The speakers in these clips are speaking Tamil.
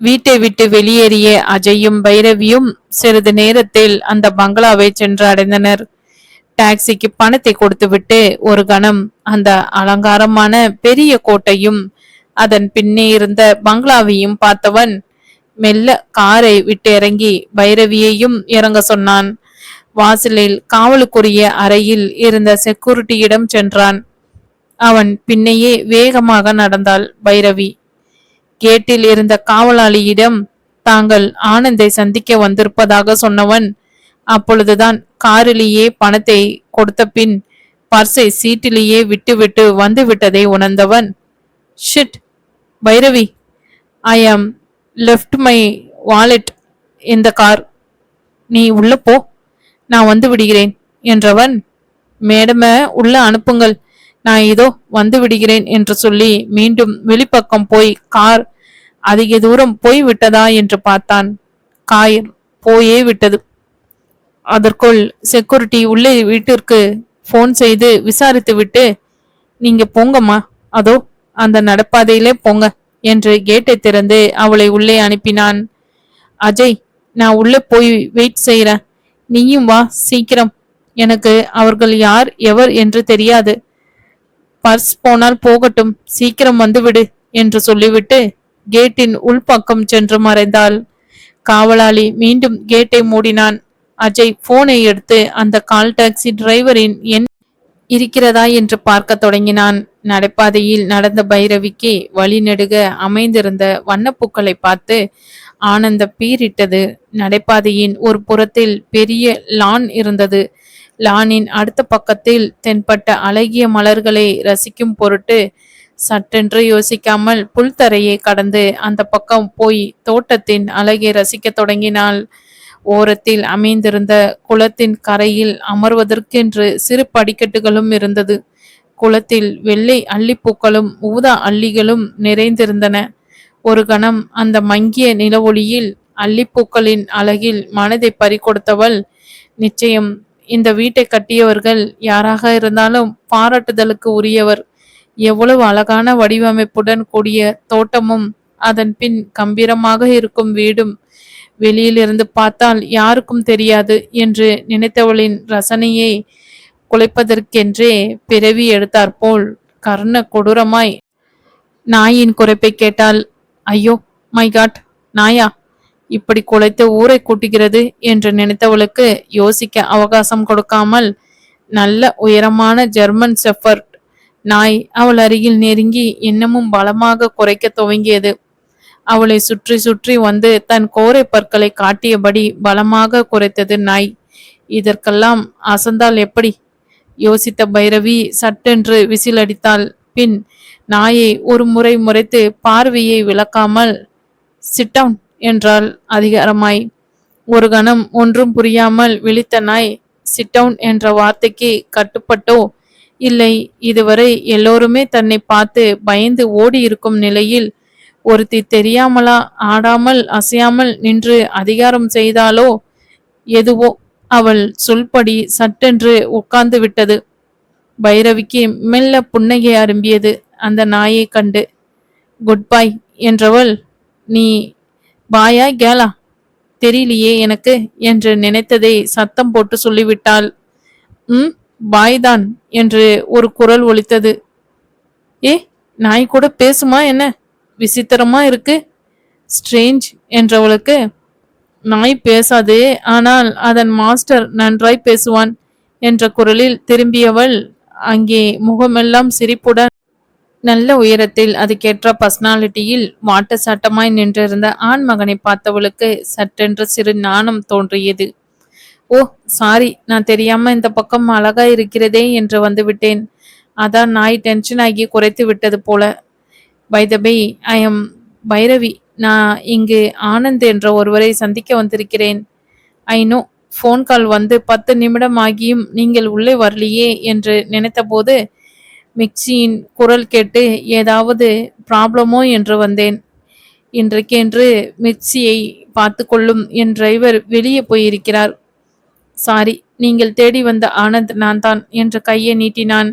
வீட்டை விட்டு வெளியேறிய அஜயும் பைரவியும் சிறிது நேரத்தில் அந்த பங்களாவை சென்று அடைந்தனர். டாக்ஸிக்கு பணத்தை கொடுத்துவிட்டு ஒரு கணம் அந்த அலங்காரமான பெரிய கோட்டையும் அதன் பின்னே இருந்த பங்களாவையும் பார்த்தவன் மெல்ல காரை விட்டு இறங்கி பைரவியையும் இறங்க சொன்னான். வாசலில் காவலுக்குரிய அறையில் இருந்த செக்யூரிட்டியிடம் சென்றான். அவன் பின்னையே வேகமாக நடந்தாள் பைரவி. கேட்டில் இருந்த காவலாளியிடம் தாங்கள் ஆனந்தை சந்திக்க வந்திருப்பதாக சொன்னவன் அப்பொழுதுதான் காரிலேயே பணத்தை கொடுத்த பின் பர்ஸை சீட்டிலேயே விட்டுவிட்டு வந்து விட்டதை உணர்ந்தவன், ஷிட் பைரவி, ஐ ஆம் லெஃப்ட் மை வாலெட் இந்த கார், நீ உள்ள போ, நான் வந்து விடுகிறேன் என்றவன், மேடம உள்ள அனுப்புங்கள், நான் இதோ வந்து விடுகிறேன் என்று சொல்லி மீண்டும் வெளிப்பக்கம் போய் கார் அதிக தூரம் போய் விட்டதா என்று பார்த்தான். கார் போயே விட்டது. அதற்குள் செக்யூரிட்டி உள்ளே வீட்டிற்கு போன் செய்து விசாரித்து விட்டு, நீங்க போங்கம்மா, அதோ அந்த நடப்பாதையிலே போங்க என்று கேட்டை திறந்து அவளை உள்ளே அனுப்பினான். அஜய், நான் உள்ளே போய் வெயிட் செய்யறேன், நீயும் வா சீக்கிரம், எனக்கு அவர்கள் யார் எவர் என்று தெரியாது, பர்ஸ் போனால் போகட்டும், சீக்கிரம் வந்துவிடு என்று சொல்லிவிட்டு கேட்டின் உள்பக்கம் சென்று மறைந்தாள். காவலாளி மீண்டும் கேட்டை மூடினான். அஜய் போனை எடுத்து அந்த கால் டாக்ஸி டிரைவரின் எண் இருக்கிறதா என்று பார்க்க தொடங்கினான். நடைபாதையில் நடந்த பைரவிக்கு வழிநெடுக அமைந்திருந்த வண்ணப்பூக்களை பார்த்து ஆனந்த பீரிட்டது. நடைபாதையின் ஒரு புறத்தில் பெரிய லான் இருந்தது. லானின் அடுத்த பக்கத்தில் தென்பட்ட அழகிய மலர்களை ரசிக்கும் பொருட்டு சட்டென்று யோசிக்காமல் புல்தரையை கடந்து அந்த பக்கம் போய் தோட்டத்தின் அழகை ரசிக்க தொடங்கினாள். ஓரத்தில் அமைந்திருந்த குளத்தின் கரையில் அமர்வதற்கென்று சிறு படிக்கட்டுகளும் இருந்தது. குளத்தில் வெள்ளை அள்ளிப்பூக்களும் ஊதா அள்ளிகளும் நிறைந்திருந்தன. ஒரு கணம் அந்த மங்கிய நிலவொளியில் அள்ளிப்பூக்களின் அழகில் மனதை பறிகொடுத்தவள், நிச்சயம் இந்த வீட்டை கட்டியவர்கள் யாராக இருந்தாலும் பாராட்டுதலுக்கு உரியவர். எவ்வளவு அழகான வடிவமைப்புடன் கூடிய தோட்டமும் அதன் பின் கம்பீரமாக இருக்கும் வீடும் வெளியிலிருந்து பார்த்தால் யாருக்கும் தெரியாது என்று நினைத்தவளின் ரசனையை குலைப்பதற்கென்றே பிறவி எடுத்தாற்போல் கர்ண கொடூரமாய் நாயின் குறைப்பை கேட்டால், ஐயோ மை காட், நாயா இப்படி குலைத்து ஊரை கூட்டுகிறது என்று நினைத்தவளுக்கு யோசிக்க அவகாசம் கொடுக்காமல் நல்ல உயரமான ஜெர்மன் செஃபர்ட் நாய் அவள் அருகில் நெருங்கி இன்னமும் பலமாக குறைக்க துவங்கியது. அவளை சுற்றி சுற்றி வந்து தன் கோரை பற்களை காட்டியபடி பலமாக குறைத்தது நாய். இதற்கெல்லாம் அசந்தால் எப்படி? யோசித்த பைரவி சட்டென்று விசில் அடித்தாள். பின் நாயை ஒரு முறை முறைத்து பார்வையை விளக்காமல் சிட்டவுன் என்றாள் அதிகாரமாய். ஒரு கணம் ஒன்றும் புரியாமல் விழித்த நாய் சிட்டவுன் என்ற வார்த்தைக்கு கட்டுப்பட்டோ இல்லை இதுவரை எல்லோருமே தன்னை பார்த்து பயந்து ஓடி இருக்கும் நிலையில் ஒருத்தி தெரியாமலா ஆடாமல் அசையாமல் நின்று அதிகாரம் செய்தாலோ எதுவோ அவள் சொல்படி சட்டென்று உட்கார்ந்து விட்டது. பைரவிக்கு மெல்ல புன்னகை அரும்பியது அந்த நாயை கண்டு. குட் பை என்றவள், நீ பாயா கேலா தெரியலையே எனக்கு என்று நினைத்ததை சத்தம் போட்டு சொல்லிவிட்டாள். பாய்தான் என்று ஒரு குரல் ஒலித்தது. ஏ, நாய் கூட பேசுமா என்ன? விசித்திரமா இருக்கு. ஸ்ட்ரேஞ்ச் என்றவளுக்கு, நாய் பேசாது, ஆனால் அதன் மாஸ்டர் நன்றாய் பேசுவான் என்ற குரலில் திரும்பியவள் அங்கே முகமெல்லாம் சிரிப்புடன் நல்ல உயரத்தில் அதுக்கேற்ற பர்சனாலிட்டியில் வாட்ட சாட்டமாய் நின்றிருந்த ஆண் மகனை பார்த்தவளுக்கு சற்றென்று சிறு நாணம் தோன்றியது. ஓ சாரி, நான் தெரியாம இந்த பக்கம் அழகா இருக்கிறதே என்று வந்து விட்டேன். அதான் நாய் டென்ஷன் ஆகி குறைத்து விட்டது போல. By the by, I am Bhairavi. நான் இங்கு ஆனந்த் என்ற ஒருவரை சந்திக்க வந்திருக்கிறேன். ஐ நோ, ஃபோன் கால் வந்து 10 நிமிடம் ஆகியும் நீங்கள் உள்ளே வரலையே என்று நினைத்த போது மிக்சியின் குரல் கேட்டு ஏதாவது ப்ராப்ளமோ என்று வந்தேன். இன்றைக்கென்று மிக்சியை பார்த்து கொள்ளும் என் டிரைவர் வெளியே போயிருக்கிறார். சாரி, நீங்கள் தேடி வந்த ஆனந்த் நான் தான் என்று கையை நீட்டினான்.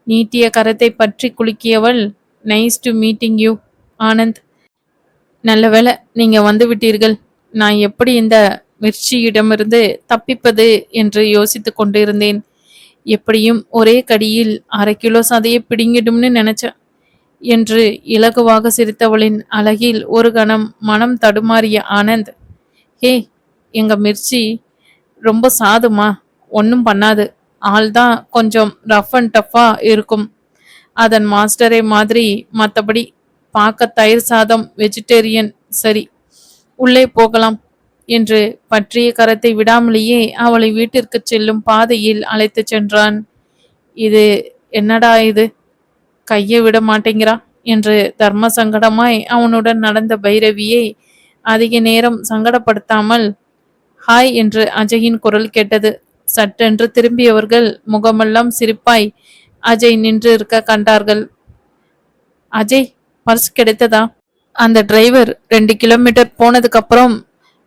நீட்டிய கரத்தை பற்றி குலுக்கியவள், nice to meeting you Anand. நல்ல வேளை நீங்க வந்து விட்டீர்கள். நான் எப்படி இந்த மிர்ச்சியிடமிருந்து தப்பிப்பது என்று யோசித்துக் கொண்டிருந்தேன். எப்படியும் ஒரே கடியில் 1/2 கிலோ சதையை பிடுங்கிடும்னு நினைச்சேன் என்று இலகுவாக சிரித்தவளின் அழகில் ஒரு கணம் மனம் தடுமாறிய ஆனந்த், ஹே, எங்க மிர்ச்சி ரொம்ப சாதுமா, ஒன்றும் பண்ணாது. ஆள் தான் கொஞ்சம் ரஃப் அண்ட் டஃப்பா இருக்கும். அதன் மாஸ்டரே மாதிரி. மற்றபடி பார்க்க தயிர் சாதம், வெஜிடேரியன். சரி, உள்ளே போகலாம் என்று பற்றிய கரத்தை விடாமலேயே அவளை வீட்டிற்கு செல்லும் பாதையில் அழைத்துச் சென்றான். இது என்னடா இது, கையை விட மாட்டேங்கிறா என்று தர்ம சங்கடமாய் அவனுடன் நடந்த பைரவியை அதிக நேரம் சங்கடப்படுத்தாமல் ஹாய் என்று அஜயின் குரல் கேட்டது. சட்டென்று திரும்பியவர்கள் முகமெல்லாம் சிரிப்பாய் அஜய் நின்று இருக்க கண்டார்கள். அஜய், பர்ஸ் கிடைத்ததா? அந்த டிரைவர் 2 கிலோமீட்டர் போனதுக்கு அப்புறம்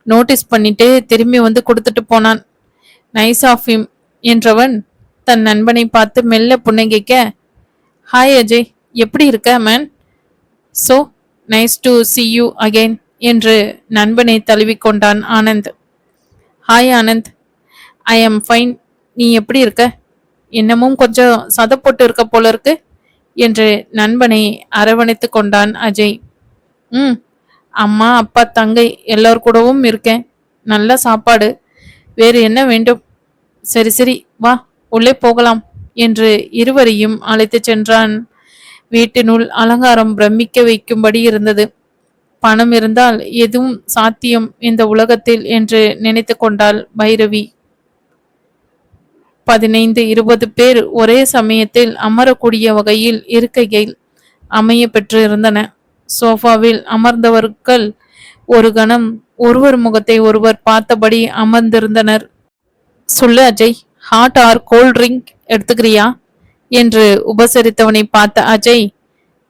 நோட்டீஸ் பண்ணிட்டு திரும்பி வந்து கொடுத்துட்டு போனான். நைஸ் ஆஃப் ஹிம் என்றவன் தன் நண்பனை பார்த்து மெல்ல புன்னகைக்க, ஹாய் அஜய், எப்படி இருக்க man? So nice to see you again என்று நண்பனை தழுவிக்கொண்டான் Anand. Hi Anand, I am fine. நீ எப்படி இருக்க? இன்னமும் கொஞ்சம் சதை போட்டு இருக்க போல இருக்கு என்று நண்பனை அரவணைத்து கொண்டான் அஜய். அம்மா அப்பா தங்கை எல்லார் கூடவும் இருக்கேன். நல்ல சாப்பாடு. வேறு என்ன வேண்டும்? சரி சரி, வா உள்ளே போகலாம் என்று இருவரையும் அழைத்து சென்றான். வீட்டினுள் அலங்காரம் பிரமிக்க வைக்கும்படி இருந்தது. பணம் இருந்தால் எதுவும் சாத்தியம் இந்த உலகத்தில் என்று நினைத்து கொண்டாள் பைரவி. 15-20 பேர் ஒரே சமயத்தில் அமரக்கூடிய வகையில் இருக்கைகள் அமைய பெற்று இருந்தன. சோஃபாவில் அமர்ந்தவர்கள் ஒரு கணம் ஒருவர் முகத்தை ஒருவர் பார்த்தபடி அமர்ந்திருந்தனர். சொல்லு Ajay, hot or cold drink எடுத்துக்கிறியா என்று உபசரித்தவனை பார்த்த அஜய்,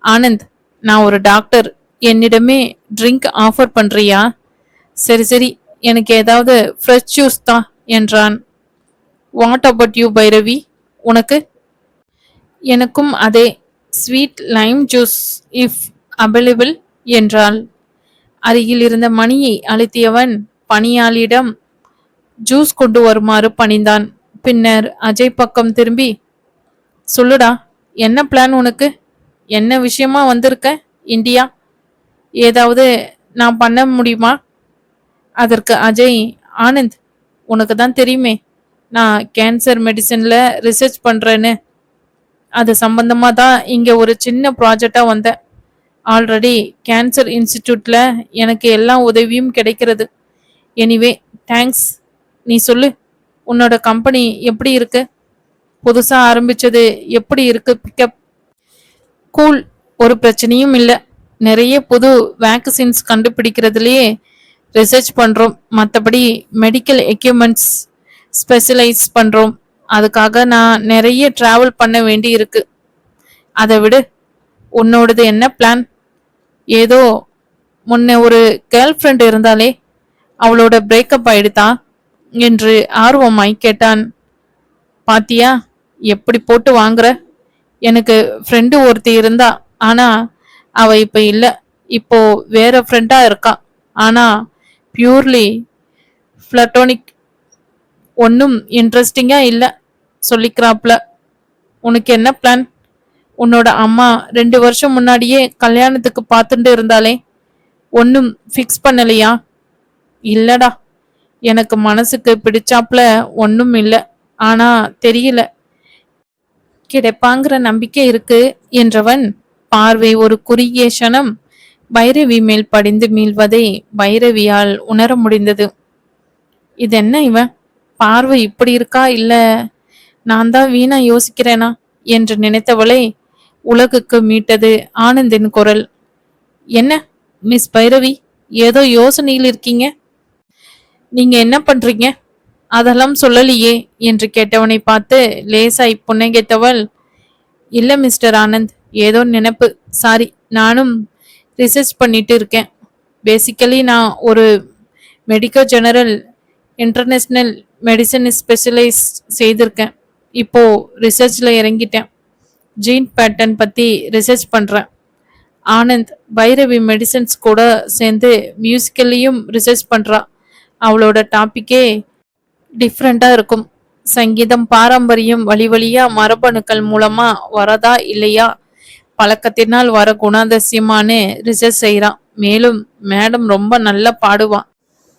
ஆனந்த், நான் ஒரு டாக்டர், என்னிடமே ட்ரிங்க் ஆஃபர் பண்றியா? சரி சரி, எனக்கு ஏதாவது ஃப்ரெஷ் ஜூஸ் தான் என்றான். வாட் அபவுட் யூ பைரவி, உனக்கு? எனக்கும் அதே, sweet Lime juice if available என்றாள். அருகில் இருந்த மணியை அழுத்தியவன் பணியாளியிடம் ஜூஸ் கொண்டு வருமாறு பணிந்தான். பின்னர் அஜய் பக்கம் திரும்பி, சொல்லுடா, என்ன பிளான் உனக்கு? என்ன விஷயமா வந்திருக்க இந்தியா? ஏதாவது நான் பண்ண முடியுமா? அதற்கு அஜய், ஆனந்த், உனக்கு தான் தெரியுமே நான் கேன்சர் மெடிசன்ல ரிசர்ச் பண்றேன்னு. அது சம்பந்தமா தான் இங்க ஒரு சின்ன ப்ராஜெக்டா வந்தேன். ஆல்ரெடி கேன்சர் இன்ஸ்டிடியூட்ல எனக்கு எல்லா உதவியும் கிடைக்கிறது. Anyway thanks. நீ சொல்லு, உன்னோட கம்பெனி எப்படி இருக்கு? புதுசா ஆரம்பிச்சது எப்படி இருக்கு பிக்கப்? கூல், ஒரு பிரச்சனையும் இல்லை. நிறைய புது வேக்சின்ஸ் கண்டுபிடிக்கிறதுலயே ரிசர்ச் பண்றோம். மற்றபடி மெடிக்கல் எக்யூப்மெண்ட்ஸ் ஸ்பெஷலைஸ் பண்றோம். அதுக்காக நான் நிறைய டிராவல் பண்ண வேண்டி இருக்கு. அதை விடு, உன்னோடது என்ன பிளான்? ஏதோ முன்ன ஒரு கேர்ள் ஃப்ரெண்ட் இருந்தாலே, அவளோட பிரேக்கப் ஆயிடுதா என்று ஆர்வமாய் கேட்டான். பாத்தியா எப்படி போட்டு வாங்குற? எனக்கு ஃப்ரெண்டு ஒருத்தி இருந்தா, ஆனா அவ இப்ப இல்ல. இப்போ வேற ஃப்ரெண்டா இருக்கா. ஆனா பியூர்லி பிளட்டோனிக். ஒன்னும் இன்ட்ரெஸ்டிங்கா இல்ல சொல்லிக்கிறாப்ல. உனக்கு என்ன பிளான்? உன்னோட அம்மா 2 வருஷம் முன்னாடியே கல்யாணத்துக்கு பார்த்துட்டு இருந்தாலே, ஒன்னும் ஃபிக்ஸ் பண்ணலையா? இல்லடா, எனக்கு மனசுக்கு பிடிச்சாப்ல ஒன்னும் இல்ல. ஆனா தெரியல, கிடைப்பாங்கிற நம்பிக்கை இருக்கு என்றவன் பார்வை ஒரு குறுகிய க்ஷணம் பைரவி மேல் படிந்து மீள்வதை பைரவியால் உணர முடிந்தது. இதென்ன இவன் பார்வை இப்படி இருக்கா, இல்ல நான் தான் வீணா யோசிக்கிறேனா என்று நினைத்தவளை உலகுக்கு மீட்டது ஆனந்தின் குரல். என்ன மிஸ் பைரவி, ஏதோ யோசனையில் இருக்கீங்க? நீங்க என்ன பண்றீங்க? அதெல்லாம் சொல்லலையே என்று கேட்டவனை பார்த்து லேசாய் புன்னகைத்தவள், இல்ல மிஸ்டர் ஆனந்த், ஏதோ நினைப்பு, சாரி. நானும் ரிசர்ச் பண்ணிட்டு இருக்கேன். பேசிக்கலி நான் ஒரு medical general international medicine specialise செய்திருக்கேன். இப்போ ரிசர்ச்ல இறங்கிட்டேன். ஜீன் பேட்டர்ன் பத்தி ரிசர்ச் பண்றேன். ஆனந்த் பைரவி மெடிசன்ஸ் கூட சேர்ந்து மியூசிக்கல்லையும் ரிசர்ச் பண்றா. அவளோட டாபிக்கே டிஃப்ரெண்டா இருக்கும். சங்கீதம் பாரம்பரியம் வழி வழியா மரபணுக்கள் மூலமா வரதா இல்லையா, பழக்கத்தினால் வர குணாதிசயமானு ரிசர்ச் செய்றான். மேலும் மேடம் ரொம்ப நல்லா பாடுவா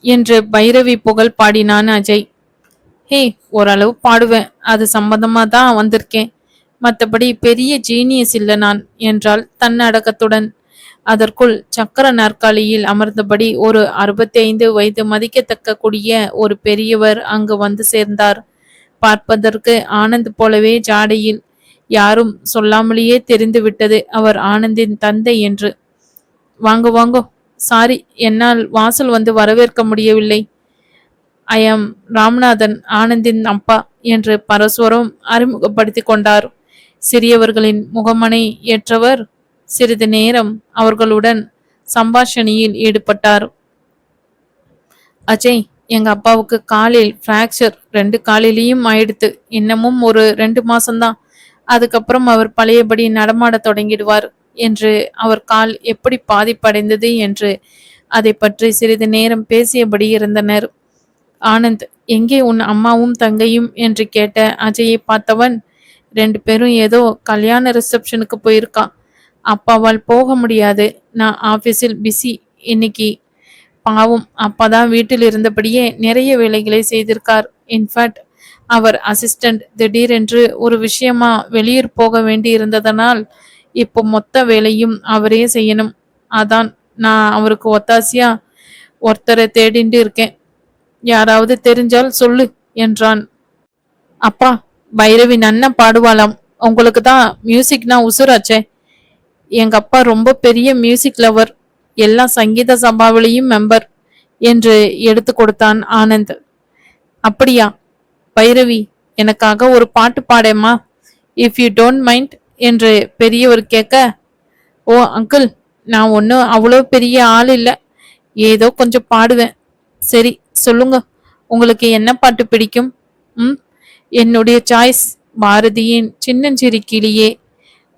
என்று பைரவி புகழ் பாடினான் அஜய். ஹே, ஓரளவு பாடுவேன், அது சம்பந்தமா தான் வந்திருக்கேன், மற்றபடி பெரிய ஜீனியஸ் இல்ல நான் என்றாள் தன்னடக்கத்துடன். அதற்குள் சக்கர நாற்காலியில் அமர்ந்தபடி ஒரு 65 வயது மதிக்கத்தக்க கூடிய ஒரு பெரியவர் அங்கு வந்து சேர்ந்தார். பார்ப்பதற்கு ஆனந்த் போலவே ஜாடையில். யாரும் சொல்லாமலேயே தெரிந்து விட்டது அவர் ஆனந்தின் தந்தை என்று. வாங்க வாங்கோ, சாரி, என்னால் வாசல் வந்து வரவேற்க முடியவில்லை. ஐ ஆம் ராமநாதன், ஆனந்தின் அப்பா என்று பரஸ்பரம் அறிமுகப்படுத்தி கொண்டார். சிறியவர்களின் முகமனை ஏற்றவர் சிறிது நேரம் அவர்களுடன் சம்பாஷணையில் ஈடுபட்டார். அஜய், எங்க அப்பாவுக்கு காலில் பிராக்சர், 2 காலிலையும் ஆயிடுத்து. இன்னமும் ஒரு 2 மாசம்தான், அதுக்கப்புறம் அவர் பழையபடி நடமாட தொடங்கிடுவார் என்று, அவர் கால் எப்படி பாதிப்படைந்தது என்று அதை பற்றி சிறிது நேரம் பேசியபடி இருந்தனர். ஆனந்த், எங்கே உன் அம்மாவும் தங்கையும் என்று கேட்ட அஜயை பார்த்தவன், 2 பேரும் ஏதோ கல்யாண ரிசப்ஷனுக்கு போயிருக்கா, அப்பாவால் போக முடியாது, நான் ஆபீஸில் பிஸி இன்னைக்கு. பாவம், அப்பாதான் வீட்டில் இருந்தபடியே நிறைய வேலைகளை செய்திருக்கார். இன்ஃபேக்ட் அவர் அசிஸ்டன்ட் திடீரென்று ஒரு விஷயமா வெளியூர் போக வேண்டி இருந்ததனால் இப்போ மொத்த வேலையும் அவரே செய்யணும். அதான் நான் அவருக்கு ஒத்தாசியா ஒருத்தரை தேடிண்டு இருக்கேன். யாராவது தெரிஞ்சால் சொல்லு என்றான். அப்பா, பைரவி நன்னா பாடுவாளாம், உங்களுக்கு தான் மியூசிக்னா உசுராச்சே. எங்க அப்பா ரொம்ப பெரிய மியூசிக் லவர், எல்லா சங்கீத சபாவிலையும் மெம்பர் என்று எடுத்து கொடுத்தான் ஆனந்த். அப்படியா பைரவி, எனக்காக ஒரு பாட்டு பாடேம்மா, இஃப் யூ டோன்ட் மைண்ட் என்று பெரியவர் கேட்க, ஓ அங்கிள், நான் ஒன்றும் அவ்வளோ பெரிய ஆள் இல்லை, ஏதோ கொஞ்சம் பாடுவேன். சரி சொல்லுங்க, உங்களுக்கு என்ன பாட்டு பிடிக்கும்? என்னுடைய சாய்ஸ் பாரதியின் சின்னஞ்சிறு கிளியே,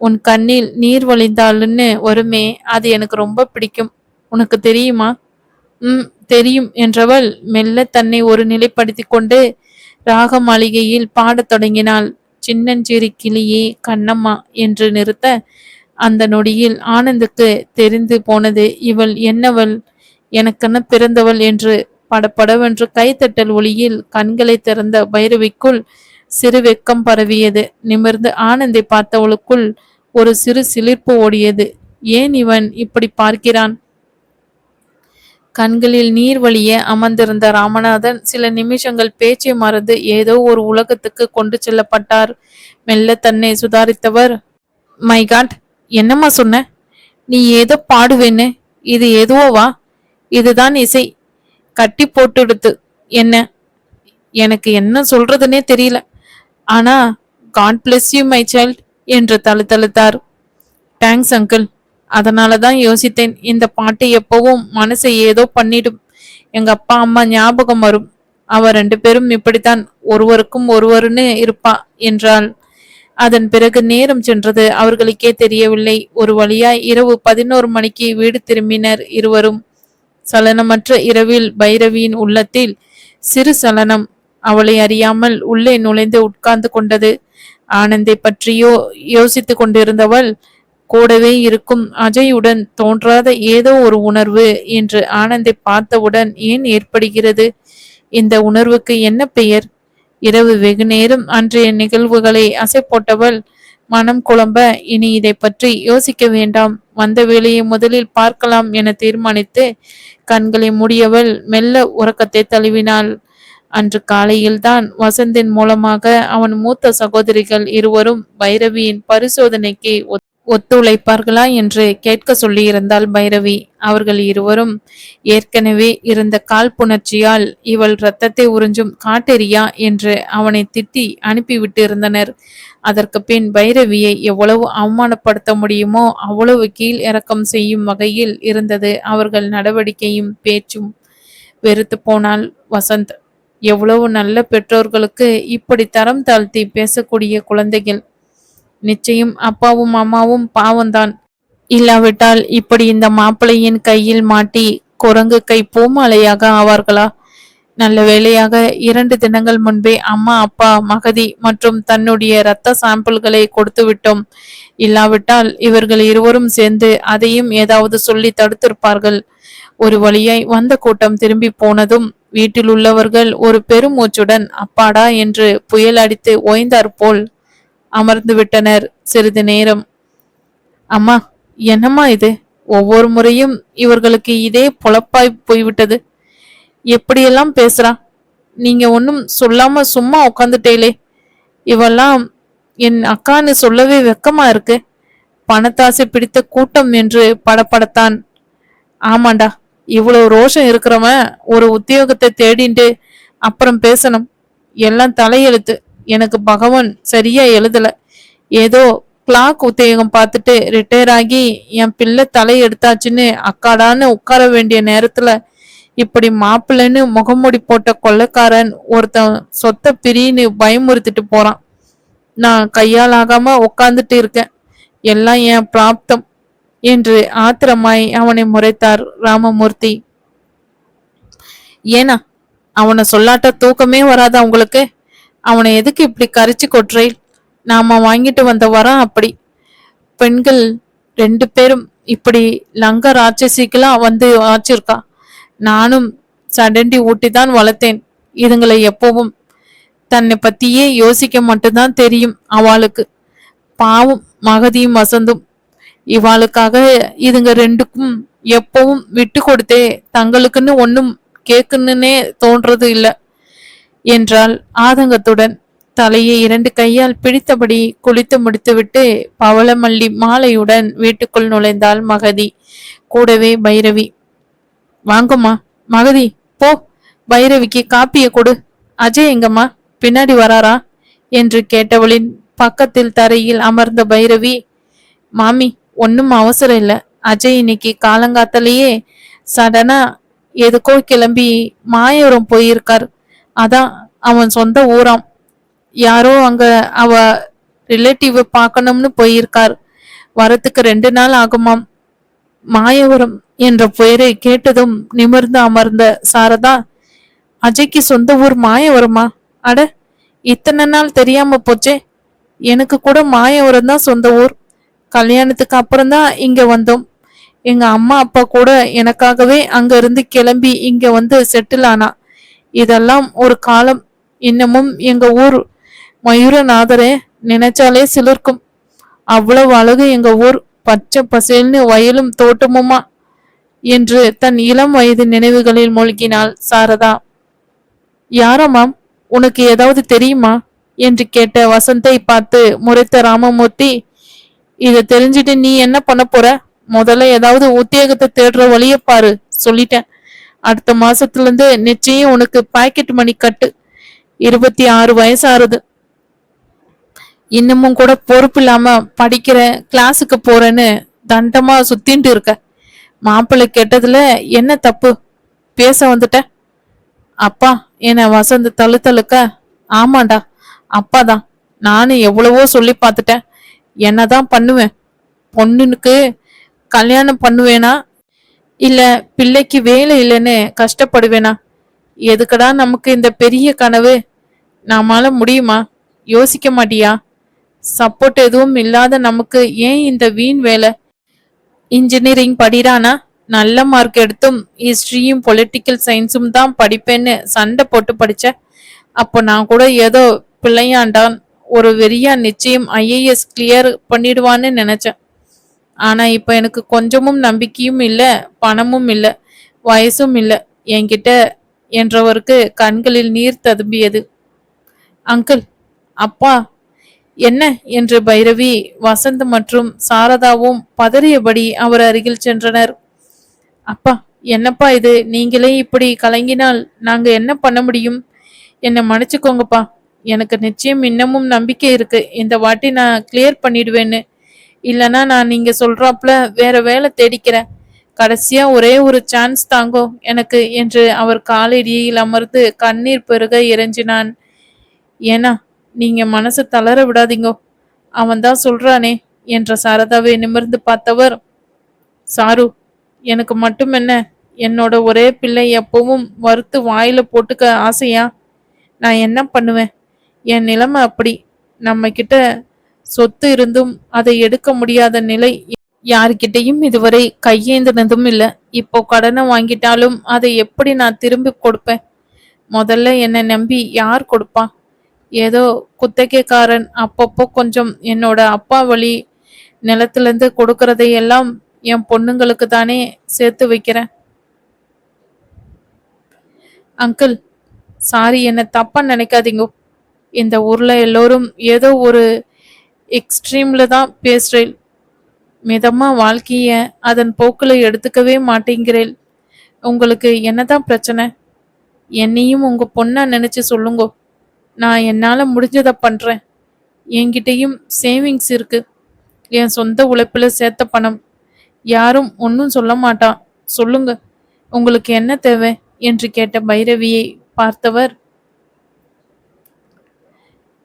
உன் கண்ணில் நீர் வழிந்தாள்னு வருமே, அது எனக்கு ரொம்ப பிடிக்கும். உனக்கு தெரியுமா? தெரியும் என்றவள் மெல்ல தன்னை ஒரு நிலைப்படுத்தி கொண்டு ராக மாளிகையில் பாடத் தொடங்கினாள். சின்னஞ்சிறு கிளியே கண்ணம்மா என்று நிறுத்த, அந்த நொடியில் ஆனந்துக்கு தெரிந்து போனது இவள் என்னவள், எனக்கென பிறந்தவள் என்று. படப்படவென்று கைத்தட்டல் ஒளியில் கண்களை திறந்த பைரவிக்குள் சிறு வெக்கம் பரவியது. நிமிர்ந்து ஆனந்தை பார்த்தவளுக்குள் ஒரு சிறு சிலிர்ப்பு ஓடியது. ஏன் இவன் இப்படி பார்க்கிறான்? கண்களில் நீர் வழிய அமர்ந்திருந்த ராமநாதன் சில நிமிஷங்கள் பேச்சை மறந்து ஏதோ ஒரு உலகத்துக்கு கொண்டு செல்லப்பட்டார். மெல்ல தன்னை சுதாரித்தவர், மை காட், என்னம்மா சொன்ன? நீ ஏதோ பாடுவேன்னு, இது எதுவோவா? இதுதான் இசை, கட்டி போட்டுடுத்து என்ன? எனக்கு என்ன சொல்றதுன்னே தெரியல. ஆனா God bless you my child என்று தழுத்தழுத்தார். தேங்க்ஸ் அங்கிள், அதனாலதான் யோசித்தேன், இந்த பாட்டு எப்பவும் மனசை ஏதோ பண்ணிடும். எங்க அப்பா அம்மா ஞாபகம் வரும். அவ 2 பேரும் இப்படித்தான், ஒருவருக்கும் ஒருவருன்னு இருப்பா என்றாள். அதன் பிறகு நேரம் சென்றது அவர்களுக்கே தெரியவில்லை. ஒரு வழியாய் இரவு 11 மணிக்கு வீடு திரும்பினர் இருவரும். சலனமற்ற இரவில் பைரவியின் உள்ளத்தில் சிறு சலனம் அவளை அறியாமல் உள்ளே நுழைந்து உட்கார்ந்து கொண்டது. ஆனந்தை பற்றியோ யோசித்து கொண்டிருந்தவள் கூடவே இருக்கும் அஜயுடன் தோன்றாத ஏதோ ஒரு உணர்வு இன்று ஆனந்தை பார்த்தவுடன் ஏன் ஏற்படுகிறது? இந்த உணர்வுக்கு என்ன பெயர்? இரவு வெகு நேரம் அன்றைய நிகழ்வுகளை அசை போட்டவள் மனம் குழம்ப, இனி இதை பற்றி யோசிக்க வேண்டாம், வந்த வேலையை முதலில் பார்க்கலாம் என தீர்மானித்து கண்களை மூடியவள் மெல்ல உறக்கத்தை தழுவினாள். அன்று காலையில்தான் வசந்தின் மூலமாக அவன் மூத்த சகோதரிகள் இருவரும் பைரவியின் பரிசோதனைக்கு ஒத்துழைப்பார்களா என்று கேட்க சொல்லியிருந்தாள் பைரவி. அவர்கள் இருவரும் ஏற்கனவே இருந்த காழ்ப்புணர்ச்சியால் இவள் இரத்தத்தை உறிஞ்சும் காட்டெரியா என்று அவனை திட்டி அனுப்பிவிட்டு இருந்தனர். அதற்கு பின் பைரவியை எவ்வளவு அவமானப்படுத்த முடியுமோ அவ்வளவு கீழ் இறக்கம் செய்யும் வகையில் இருந்தது அவர்கள் நடவடிக்கையும் பேச்சும். வெறுத்து போனாள் வசந்த். எவ்வளவு நல்ல பெற்றோர்களுக்கு இப்படி தரம் தாழ்த்தி பேசக்கூடிய குழந்தைகள். நிச்சயம் அப்பாவும் அம்மாவும் பாவம்தான். இல்லாவிட்டால் இப்படி இந்த மாப்பிள்ளையின் கையில் மாட்டி குரங்கு கை பூமாலையாக ஆவார்களா? நல்ல வேளையாக 2 தினங்கள் முன்பே அம்மா, அப்பா, மகதி மற்றும் தன்னுடைய இரத்த சாம்பிள்களை கொடுத்து விட்டோம். இல்லாவிட்டால் இவர்கள் இருவரும் சேர்ந்து அதையும் ஏதாவது சொல்லி தடுத்திருப்பார்கள். ஒரு வழியாய் வந்த கூட்டம் திரும்பி போனதும் வீட்டில் உள்ளவர்கள் ஒரு பெருமூச்சுடன் அப்பாடா என்று புயல் அடித்து ஓய்ந்தார் போல் அமர்ந்து விட்டனர். சிறிது நேரம், அம்மா, என்னம்மா இது? ஒவ்வொரு முறையும் இவர்களுக்கு இதே பொழப்பாய் போய்விட்டது. எப்படியெல்லாம் பேசுறா? நீங்க ஒன்னும் சொல்லாம சும்மா உட்காந்துட்டேலே. இவெல்லாம் என் அக்கான்னு சொல்லவே வெக்கமா இருக்கு. பணத்தாசை பிடித்த கூட்டம் என்று படப்படத்தான். ஆமாண்டா, இவ்வளவு ரோஷம் இருக்கிறவன் ஒரு உத்தியோகத்தை தேடிண்டு அப்புறம் பேசணும். எல்லாம் தலையெழுத்து. எனக்கு பகவான் சரியா எழுதல. ஏதோ கிளாக் உத்தியோகம் பார்த்துட்டு ரிட்டையர் ஆகி என் பிள்ளை தலை எடுத்தாச்சுன்னு அக்காடான்னு உட்கார வேண்டிய நேரத்துல இப்படி மாப்பிள்ளைன்னு முகமூடி போட்ட கொள்ளைக்காரன் ஒருத்தன் சொத்த பிரின்னு பயமுறுத்திட்டு போறான். நான் கையால் ஆகாம உட்கார்ந்துட்டு இருக்கேன். எல்லாம் என் பிராப்தம் என்று ஆத்திரமாய் அவனை முறைத்தார் ராமமூர்த்தி. ஏனா அவனை சொல்லாட்ட தூக்கமே வராதா உங்களுக்கு? அவனை எதுக்கு இப்படி கரிச்சு கொட்டுறேன்? நாம வாங்கிட்டு வந்த வரம் அப்படி. பெண்கள் 2 பேரும் இப்படி லங்க ராட்சசிக்கெல்லாம் வந்து ஆச்சிருக்கா. நானும் சடண்டி ஊட்டிதான் வளர்த்தேன். இதுங்களை எப்பவும் தன்னை பத்தியே யோசிக்க மட்டும்தான் தெரியும் அவளுக்கு. பாவம் மகதியும் வசந்தும். இவாளுக்காக இதுங்க 2க்கும் எப்பவும் விட்டு கொடுத்தே தங்களுக்குன்னு ஒன்னும் கேக்குன்னே தோன்றது இல்ல என்றால் ஆதங்கத்துடன். தலையை 2 கையால் பிடித்தபடி குளித்து முடித்துவிட்டு பவளமல்லி மாலையுடன் வீட்டுக்குள் நுழைந்தாள் மகதி. கூடவே பைரவி. வாங்கம்மா மகதி, போ, பைரவிக்கு காப்பிய கொடு. அஜய் எங்கம்மா? பின்னாடி வராரா என்று கேட்டவளின் பக்கத்தில் தரையில் அமர்ந்த பைரவி, மாமி, ஒன்னும் அவசரம் இல்ல. அஜய் இன்னைக்கு காலங்காத்தாலேயே சடனா எதுக்கோ கிளம்பி மாயூரம் போயிருக்கார். அதான் அவன் சொந்த ஊராம். யாரோ அங்க அவ ரிலேட்டிவ் பார்க்கணும்னு போயிருக்கார். வரத்துக்கு 2 நாள் ஆகுமாம். மாயவரம் என்ற பெயரை கேட்டதும் நிமிர்ந்து அமர்ந்த சாரதா, அஜய்க்கு சொந்த ஊர் மாயவரமா? அட, இத்தனை நாள் தெரியாம போச்சே. எனக்கு கூட மாயவரம் தான் சொந்த ஊர். கல்யாணத்துக்கு அப்புறம்தான் இங்க வந்தோம். எங்க அம்மா அப்பா கூட எனக்காகவே அங்க இருந்து கிளம்பி இங்க வந்து செட்டில் ஆனா. இதெல்லாம் ஒரு காலம். இன்னமும் எங்க ஊர் மயூரநாதரே நினைச்சாலே சிலிர்க்கும். அவ்வளவு அழகு எங்க ஊர். பச்சை பசேல்னு வயலும் தோட்டமுமா என்று தன் இளம் வயது நினைவுகளில் மூழ்கினாள் சாரதா. யாரம்மாம், உனக்கு ஏதாவது தெரியுமா என்று கேட்ட வசந்தை பார்த்து முறைத்த ராமமூர்த்தி, இத தெரிஞ்சுட்டு நீ என்ன பண்ண போற? முதல்ல ஏதாவது உத்தியோகத்தை தேடுற வழிய பாரு. சொல்லிட்டேன். அடுத்த மாசத்துல இருந்து நிச்சயம் உனக்கு பாக்கெட் மணி கட்டு. 26 வயசாகுது. இன்னமும் கூட பொறுப்பு இல்லாம படிக்கிற, கிளாஸுக்கு போறேன்னு தண்டமா சுத்தின்ட்டு இருக்க. மாப்பிள்ளை கேட்டதுல என்ன தப்பு? பேச வந்துட்ட. அப்பா என வசந்த் தழுக்க, ஆமாண்டா அப்பாதான். நானும் எவ்வளவோ சொல்லி பார்த்துட்டேன். என்னதான் பண்ணுவேன்? பொண்ணுக்கு கல்யாணம் பண்ணுவேனா இல்ல பிள்ளைக்கு வேலை இல்லைன்னு கஷ்டப்படுவேனா? எதுக்கடா நமக்கு இந்த பெரிய கனவு? நாமால முடியுமா? யோசிக்க மாட்டியா? சப்போர்ட் எதுவும் இல்லாத நமக்கு ஏன் இந்த வீண் வேலை? இன்ஜினியரிங் படிடானா? நல்ல மார்க் எடுத்தும் ஹிஸ்டரியும் பொலிட்டிக்கல் சயின்ஸும் தான் படிப்பேன்னு சண்டை போட்டு படிச்ச. அப்போ நான் கூட ஏதோ பிள்ளையாண்டான் ஒரு வெறியா நிச்சயம் IAS கிளியர் பண்ணிடுவான்னு நினைச்சேன். ஆனா இப்ப எனக்கு கொஞ்சமும் நம்பிக்கையும் இல்ல, பணமும் இல்ல, வயசும் இல்ல என்கிட்ட என்றவருக்கு கண்களில் நீர் ததும்பியது. அங்கிள், அப்பா, என்ன என்று பைரவி, வசந்த் மற்றும் சாரதாவும் பதறியபடி அவர் அருகில் சென்றனர். அப்பா, என்னப்பா இது? நீங்களே இப்படி கலங்கினால் நாங்க என்ன பண்ண முடியும்? என்னை மன்னிச்சுக்கோங்கப்பா. எனக்கு நிச்சயம் இன்னமும் நம்பிக்கை இருக்கு. இந்த வாட்டி நான் கிளியர் பண்ணிடுவேன்னு. இல்லைன்னா நான் நீங்க சொல்றாப்புல வேற வேலை தேடிக்கிறேன். கடைசியா ஒரே ஒரு சான்ஸ் தாங்கோ எனக்கு என்று அவர் காலடியில் அமர்ந்து கண்ணீர் பெருக இறைஞ்சினான். ஏன்னா நீங்க மனசு தளர விடாதீங்கோ. அவன் தான் சொல்றானே என்ற சாரதாவை நிமிர்ந்து பார்த்தவர், சாரு, எனக்கு மட்டும் என்ன, என்னோட ஒரே பிள்ளை எப்பவும் வறுத்து வாயில போட்டுக்க ஆசையா? நான் என்ன பண்ணுவேன்? என் நிலைமை அப்படி. நம்ம கிட்ட சொத்து இருந்தும் அதை எடுக்க முடியாத நிலை. யாருக்கிட்டையும் இதுவரை கையேந்தினதும் இல்ல. இப்போ கடனை வாங்கிட்டாலும் அதை எப்படி நான் திரும்பி கொடுப்பேன்? முதல்ல என்னை நம்பி யார் கொடுப்பா? ஏதோ குத்தகைக்காரன் அப்பப்போ கொஞ்சம் என்னோட அப்பா வழி நிலத்திலிருந்து கொடுக்கறதையெல்லாம் என் பொண்ணுங்களுக்கு தானே சேர்த்து வைக்கிறேன். அங்கிள், சாரி, என்ன தப்பா நினைக்காதீங்க. இந்த ஊர்ல எல்லோரும் ஏதோ ஒரு எக்ஸ்ட்ரீம்ல தான் பேசுறேன். மிதமா வாழ்க்கைய அதன் போக்குல எடுத்துக்கவே மாட்டேங்கிறேன். உங்களுக்கு என்னதான் பிரச்சனை? என்னையும் உங்க பொண்ணா நினைச்சு சொல்லுங்க. நான் என்னால முடிஞ்சதை பண்றேன். என்கிட்டயும் சேவிங்ஸ் இருக்கு. என் சொந்த உழைப்புல சேர்த்த பணம். யாரும் ஒன்னும் சொல்ல மாட்டா. சொல்லுங்க, உங்களுக்கு என்ன தேவை என்று கேட்ட பைரவியை பார்த்தவர்,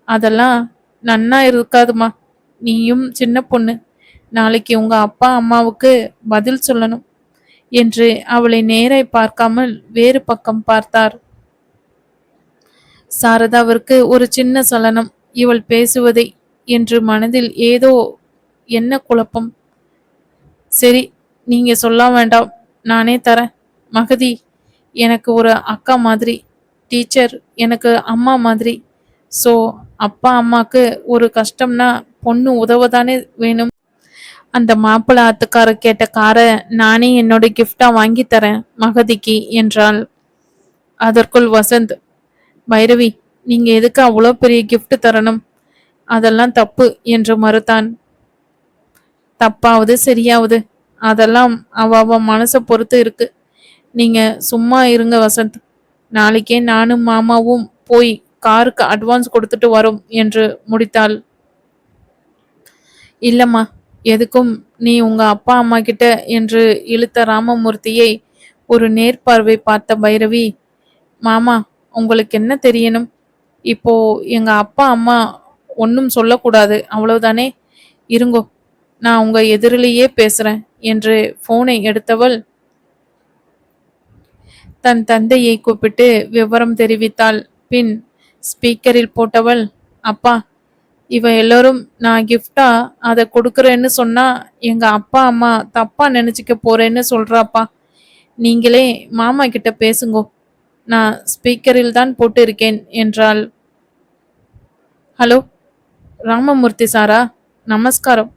அதெல்லாம் நன்னா இருக்காதுமா. நீயும் சின்ன பொண்ணு. நாளைக்கு உங்க அப்பா அம்மாவுக்கு பதில் சொல்லணும் என்று அவளை நேரை பார்க்காமல் வேறு பக்கம் பார்த்தார். சாரதாவிற்கு ஒரு சின்ன சலனம். இவள் பேசுவதை என்று மனதில் ஏதோ என்ன குழப்பம். சரி, நீங்க சொல்ல வேண்டாம், நானே தரேன். மகதி எனக்கு ஒரு அக்கா மாதிரி, டீச்சர் எனக்கு அம்மா மாதிரி. ஸோ அப்பா அம்மாக்கு ஒரு கஷ்டம்னா பொண்ணு உதவதானே வேணும். அந்த மாப்பிள்ளை ஆத்துக்கார கேட்ட காரை நானே என்னோட கிஃப்டா வாங்கி தரேன் மகதிக்கு என்றாள். அதற்குள் வசந்த், பைரவி, நீங்க எதுக்கு அவ்வளோ பெரிய கிஃப்ட் தரணும்? அதெல்லாம் தப்பு என்று மறுத்தான். தப்பாவது சரியாவது அதெல்லாம் அவ மனசை பொறுத்து இருக்கு. நீங்க சும்மா இருங்க வசந்த். நாளைக்கே நானும் மாமாவும் போய் காருக்கு அட்வான்ஸ் கொடுத்துட்டு வரோம் என்று முடித்தாள். இல்லம்மா, எதுக்கும் நீ உங்க அப்பா அம்மா கிட்ட என்று இழுத்த ராமமூர்த்தியை ஒரு நேர்பார்வை பார்த்த பைரவி, மாமா, உங்களுக்கு என்ன தெரியணும்? இப்போ எங்க அப்பா அம்மா ஒன்னும் சொல்லக்கூடாது, அவ்வளவுதானே. இருங்கோ, நான் உங்க எதிரிலேயே பேசுறேன் என்று போனை எடுத்தவள் தன் தந்தையை கூப்பிட்டு விவரம் தெரிவித்தாள். பின் ஸ்பீக்கரில் போட்டவள், அப்பா, இவ எல்லோரும் நான் கிஃப்டா அதை கொடுக்கறேன்னு சொன்னா எங்க அப்பா அம்மா தப்பா நினைச்சுக்க போறேன்னு சொல்றாப்பா. நீங்களே மாமா கிட்ட பேசுங்கோ. நான் ஸ்பீக்கரில் தான் போட்டு இருக்கேன் என்றாள். ஹலோ, ராமமூர்த்தி சாரா? நமஸ்காரம்.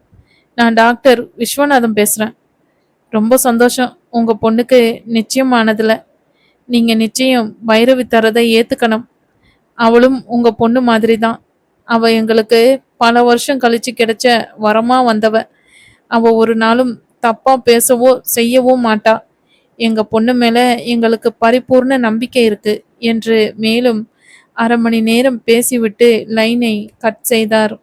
நான் டாக்டர் விஸ்வநாதன் பேசுறேன். ரொம்ப சந்தோஷம் உங்க பொண்ணுக்கு நிச்சயமானதுல. நீங்க நிச்சயம் பைரவி தரதை ஏத்துக்கணும். அவளும் உங்க பொண்ணு மாதிரி தான். அவ எங்களுக்கு பல வருஷம் கழிச்சு கிடைச்ச வரமா வந்தவ. அவ ஒரு நாளும் தப்பா பேசவோ செய்யவோ மாட்டா. எங்க பொண்ணு மேல எங்களுக்கு பரிபூர்ண நம்பிக்கை இருக்கு என்று மேலும் 1/2 மணி நேரம் பேசிவிட்டு லைனை கட் செய்தார்.